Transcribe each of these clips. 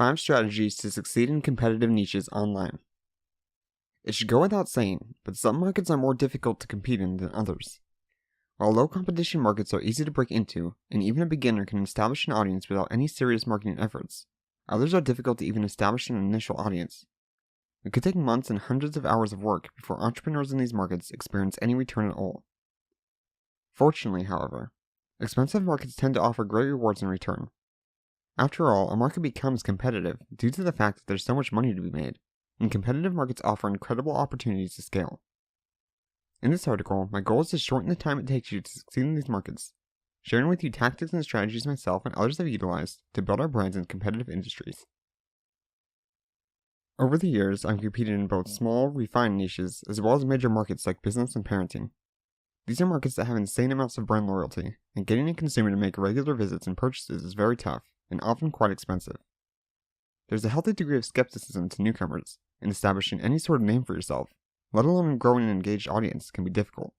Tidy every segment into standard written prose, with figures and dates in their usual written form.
5 strategies to succeed in competitive niches online. It should go without saying, but some markets are more difficult to compete in than others. While low competition markets are easy to break into, and even a beginner can establish an audience without any serious marketing efforts, others are difficult to even establish an initial audience. It could take months and hundreds of hours of work before entrepreneurs in these markets experience any return at all. Fortunately, however, expensive markets tend to offer great rewards in return. After all, a market becomes competitive due to the fact that there's so much money to be made, and competitive markets offer incredible opportunities to scale. In this article, my goal is to shorten the time it takes you to succeed in these markets, sharing with you tactics and strategies myself and others have utilized to build our brands in competitive industries. Over the years, I've competed in both small, refined niches as well as major markets like business and parenting. These are markets that have insane amounts of brand loyalty, and getting a consumer to make regular visits and purchases is very tough and often quite expensive. There's a healthy degree of skepticism to newcomers, and establishing any sort of name for yourself, let alone growing an engaged audience, can be difficult.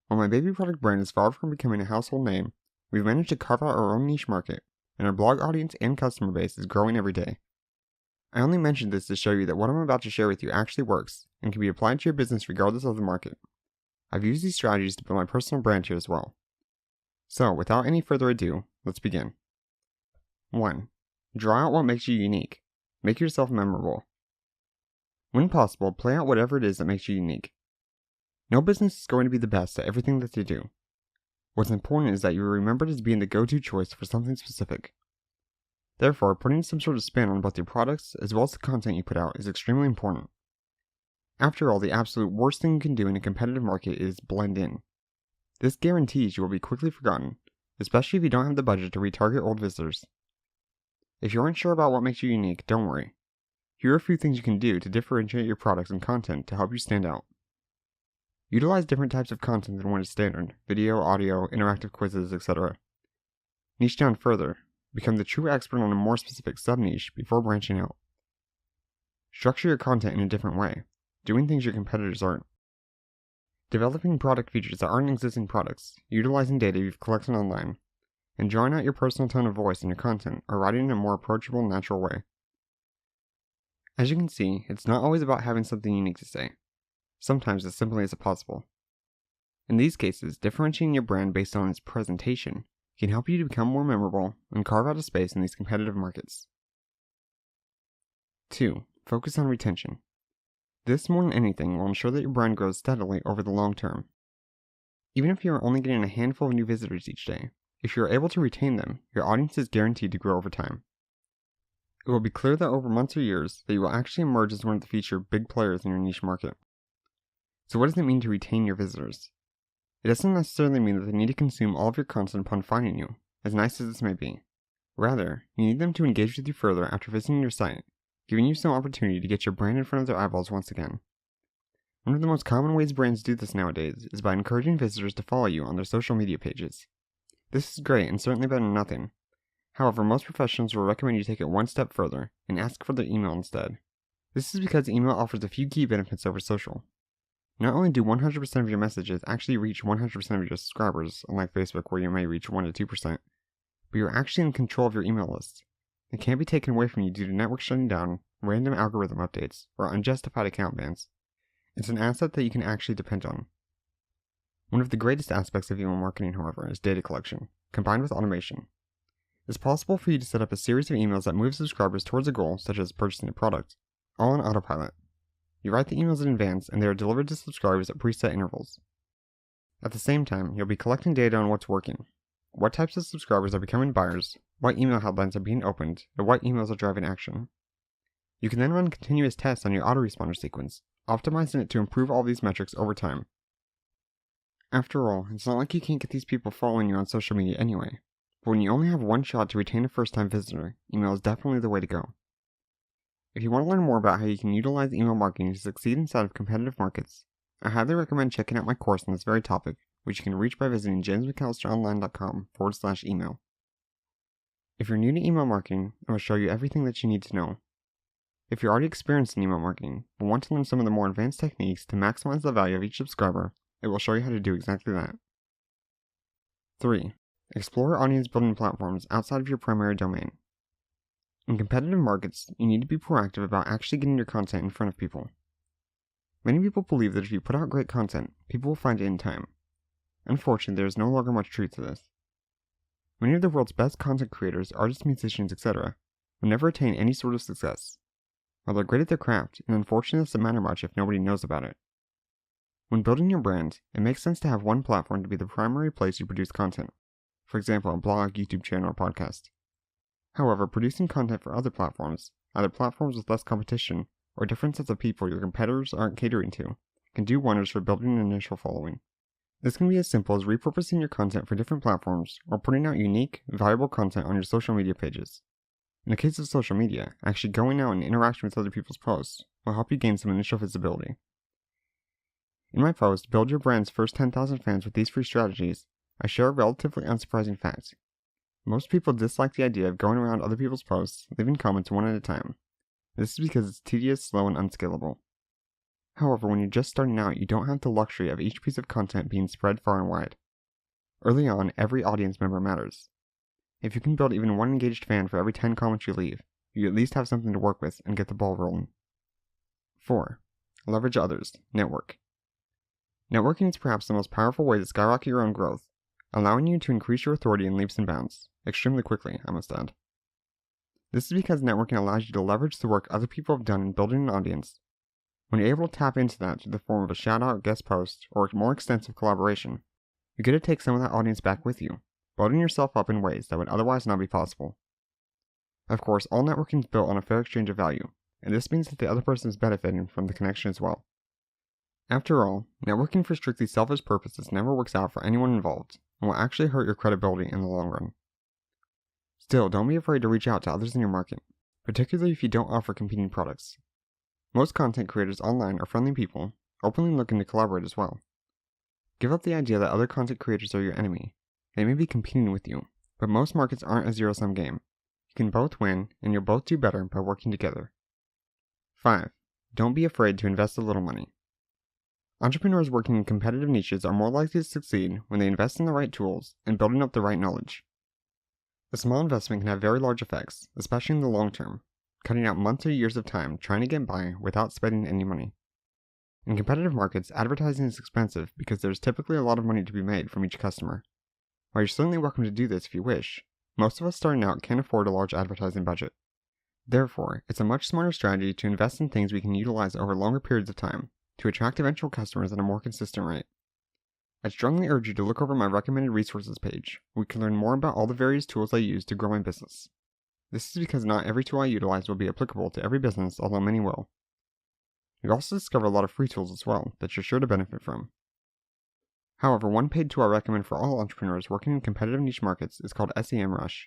While my baby product brand is far from becoming a household name, we've managed to carve out our own niche market, and our blog audience and customer base is growing every day. I only mentioned this to show you that what I'm about to share with you actually works, and can be applied to your business regardless of the market. I've used these strategies to build my personal brand here as well. So, without any further ado, let's begin. 1. Draw out what makes you unique. Make yourself memorable. When possible, play out whatever it is that makes you unique. No business is going to be the best at everything that they do. What's important is that you are remembered as being the go-to choice for something specific. Therefore, putting some sort of spin on both your products as well as the content you put out is extremely important. After all, the absolute worst thing you can do in a competitive market is blend in. This guarantees you will be quickly forgotten, especially if you don't have the budget to retarget old visitors. If you aren't sure about what makes you unique, don't worry. Here are a few things you can do to differentiate your products and content to help you stand out. Utilize different types of content than what is standard: video, audio, interactive quizzes, etc. Niche down further. Become the true expert on a more specific sub-niche before branching out. Structure your content in a different way, doing things your competitors aren't. Developing product features that aren't existing products, utilizing data you've collected online, and drawing out your personal tone of voice in your content or writing in a more approachable, natural way. As you can see, it's not always about having something unique to say. Sometimes as simply as possible. In these cases, differentiating your brand based on its presentation can help you to become more memorable and carve out a space in these competitive markets. 2. Focus on retention. This, more than anything, will ensure that your brand grows steadily over the long term. Even if you are only getting a handful of new visitors each day, if you are able to retain them, your audience is guaranteed to grow over time. It will be clear that over months or years that you will actually emerge as one of the featured big players in your niche market. So what does it mean to retain your visitors? It doesn't necessarily mean that they need to consume all of your content upon finding you, as nice as this may be. Rather, you need them to engage with you further after visiting your site, giving you some opportunity to get your brand in front of their eyeballs once again. One of the most common ways brands do this nowadays is by encouraging visitors to follow you on their social media pages. This is great and certainly better than nothing. However, most professionals will recommend you take it one step further and ask for their email instead. This is because email offers a few key benefits over social. Not only do 100% of your messages actually reach 100% of your subscribers, unlike Facebook where you may reach 1 to 2%, but you're actually in control of your email list. It can't be taken away from you due to network shutting down, random algorithm updates, or unjustified account bans. It's an asset that you can actually depend on. One of the greatest aspects of email marketing, however, is data collection, combined with automation. It's possible for you to set up a series of emails that move subscribers towards a goal, such as purchasing a product, all on autopilot. You write the emails in advance, and they are delivered to subscribers at preset intervals. At the same time, you'll be collecting data on what's working, what types of subscribers are becoming buyers, what email headlines are being opened, and what emails are driving action. You can then run continuous tests on your autoresponder sequence, optimizing it to improve all these metrics over time. After all, it's not like you can't get these people following you on social media anyway, but when you only have one shot to retain a first-time visitor, email is definitely the way to go. If you want to learn more about how you can utilize email marketing to succeed inside of competitive markets, I highly recommend checking out my course on this very topic, which you can reach by visiting jamesmcallisteronline.com/email. If you're new to email marketing, I will show you everything that you need to know. If you're already experienced in email marketing, but want to learn some of the more advanced techniques to maximize the value of each subscriber, it will show you how to do exactly that. 3. Explore audience building platforms outside of your primary domain. In competitive markets, you need to be proactive about actually getting your content in front of people. Many people believe that if you put out great content, people will find it in time. Unfortunately, there is no longer much truth to this. Many of the world's best content creators, artists, musicians, etc., will never attain any sort of success. While they're great at their craft, it unfortunately doesn't matter much if nobody knows about it. When building your brand, it makes sense to have one platform to be the primary place you produce content. For example, a blog, YouTube channel, or podcast. However, producing content for other platforms, either platforms with less competition or different sets of people your competitors aren't catering to, can do wonders for building an initial following. This can be as simple as repurposing your content for different platforms or putting out unique, valuable content on your social media pages. In the case of social media, actually going out and interacting with other people's posts will help you gain some initial visibility. In my post, Build Your Brand's First 10,000 Fans with these free strategies, I share a relatively unsurprising fact. Most people dislike the idea of going around other people's posts, leaving comments one at a time. This is because it's tedious, slow, and unscalable. However, when you're just starting out, you don't have the luxury of each piece of content being spread far and wide. Early on, every audience member matters. If you can build even one engaged fan for every 10 comments you leave, you at least have something to work with and get the ball rolling. 4. Leverage others. Network. Networking is perhaps the most powerful way to skyrocket your own growth, allowing you to increase your authority in leaps and bounds, extremely quickly, I must add. This is because networking allows you to leverage the work other people have done in building an audience. When you're able to tap into that through the form of a shout-out, guest post, or a more extensive collaboration, you get to take some of that audience back with you, building yourself up in ways that would otherwise not be possible. Of course, all networking is built on a fair exchange of value, and this means that the other person is benefiting from the connection as well. After all, networking for strictly selfish purposes never works out for anyone involved, and will actually hurt your credibility in the long run. Still, don't be afraid to reach out to others in your market, particularly if you don't offer competing products. Most content creators online are friendly people, openly looking to collaborate as well. Give up the idea that other content creators are your enemy. They may be competing with you, but most markets aren't a zero-sum game. You can both win, and you'll both do better by working together. 5. Don't be afraid to invest a little money. Entrepreneurs working in competitive niches are more likely to succeed when they invest in the right tools and building up the right knowledge. A small investment can have very large effects, especially in the long term, cutting out months or years of time trying to get by without spending any money. In competitive markets, advertising is expensive because there's typically a lot of money to be made from each customer. While you're certainly welcome to do this if you wish, most of us starting out can't afford a large advertising budget. Therefore, it's a much smarter strategy to invest in things we can utilize over longer periods of time to attract eventual customers at a more consistent rate. I strongly urge you to look over my recommended resources page, where you can learn more about all the various tools I use to grow my business. This is because not every tool I utilize will be applicable to every business, although many will. You'll also discover a lot of free tools as well that you're sure to benefit from. However, one paid tool I recommend for all entrepreneurs working in competitive niche markets is called SEMrush.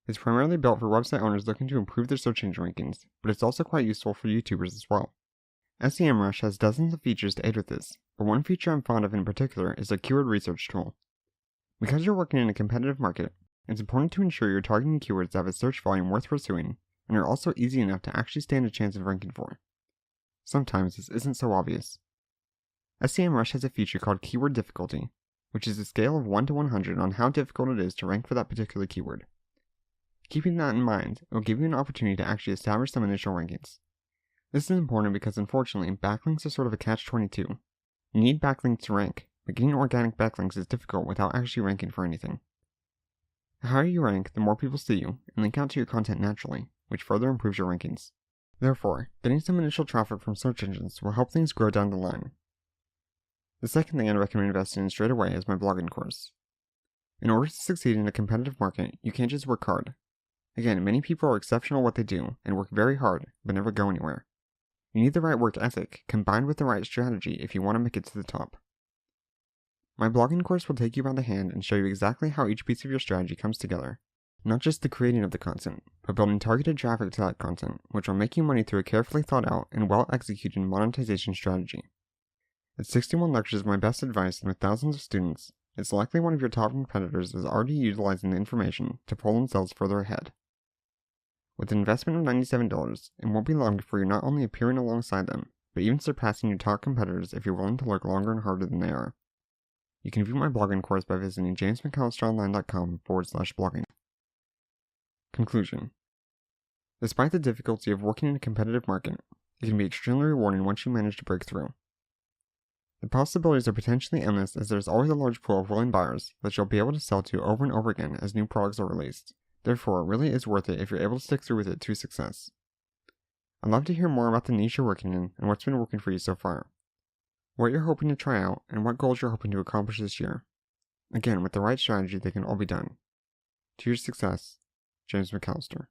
It's primarily built for website owners looking to improve their search engine rankings, but it's also quite useful for YouTubers as well. SEMrush has dozens of features to aid with this, but one feature I'm fond of in particular is a keyword research tool. Because you're working in a competitive market, it's important to ensure you're targeting keywords that have a search volume worth pursuing and are also easy enough to actually stand a chance of ranking for. Sometimes this isn't so obvious. SEMrush has a feature called Keyword Difficulty, which is a scale of 1 to 100 on how difficult it is to rank for that particular keyword. Keeping that in mind, it will give you an opportunity to actually establish some initial rankings. This is important because unfortunately, backlinks are sort of a catch-22. You need backlinks to rank, but getting organic backlinks is difficult without actually ranking for anything. The higher you rank, the more people see you and link out to your content naturally, which further improves your rankings. Therefore, getting some initial traffic from search engines will help things grow down the line. The second thing I'd recommend investing in straight away is my blogging course. In order to succeed in a competitive market, you can't just work hard. Again, many people are exceptional at what they do and work very hard, but never go anywhere. You need the right work ethic, combined with the right strategy if you want to make it to the top. My blogging course will take you by the hand and show you exactly how each piece of your strategy comes together. Not just the creating of the content, but building targeted traffic to that content, which will make you money through a carefully thought out and well-executed monetization strategy. It's 61 lectures of my best advice, and with thousands of students, it's likely one of your top competitors is already utilizing the information to pull themselves further ahead. With an investment of $97, it won't be long before you're not only appearing alongside them, but even surpassing your top competitors if you're willing to work longer and harder than they are. You can view my blogging course by visiting jamesmcallisteronline.com/blogging. Conclusion. Despite the difficulty of working in a competitive market, it can be extremely rewarding once you manage to break through. The possibilities are potentially endless as there is always a large pool of willing buyers that you'll be able to sell to over and over again as new products are released. Therefore, it really is worth it if you're able to stick through with it to success. I'd love to hear more about the niche you're working in and what's been working for you so far, what you're hoping to try out, and what goals you're hoping to accomplish this year. Again, with the right strategy, they can all be done. To your success, James McAllister.